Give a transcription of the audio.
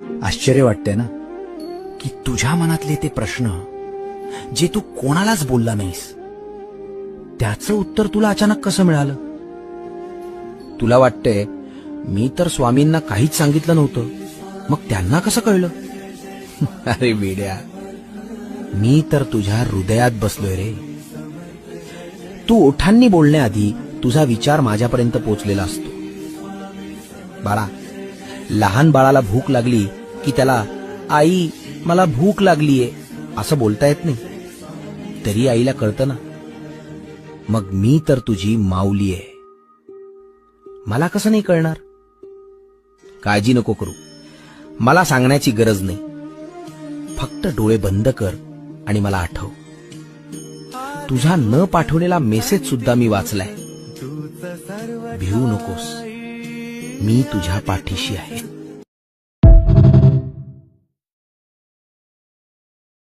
आश्चर्य वाटतंय ना की तुझ्या मनातले ते प्रश्न जे तू कोणालाच बोलला नाहीस त्याचं उत्तर तुला अचानक कसं मिळालं. तुला वाटतंय मी तर स्वामींना काहीच सांगितलं नव्हतं, मग त्यांना कसं कळलं. अरे वेड्या, मी तर तुझ्या हृदयात बसलोय रे. तू ओठांनी बोलण्याआधी तुझा विचार माझ्यापर्यंत पोहोचलेला असतो. बाळा, लहान बाळाला भूक लागली की त्याला आई मला भूक लागलीये असं बोलता येत नाही, तरी आईला कळतं ना. मग मी तर तुझी माऊली आहे, मला कसं नाही कळणार. काळजी नको करू, मला सांगण्याची गरज नाही. फक्त डोळे बंद कर आणि मला आठव. तुझा न पाठवलेला मेसेज सुद्धा मी वाचलाय. भिवू नकोस, मी तुझ्या पाठीशी आहे.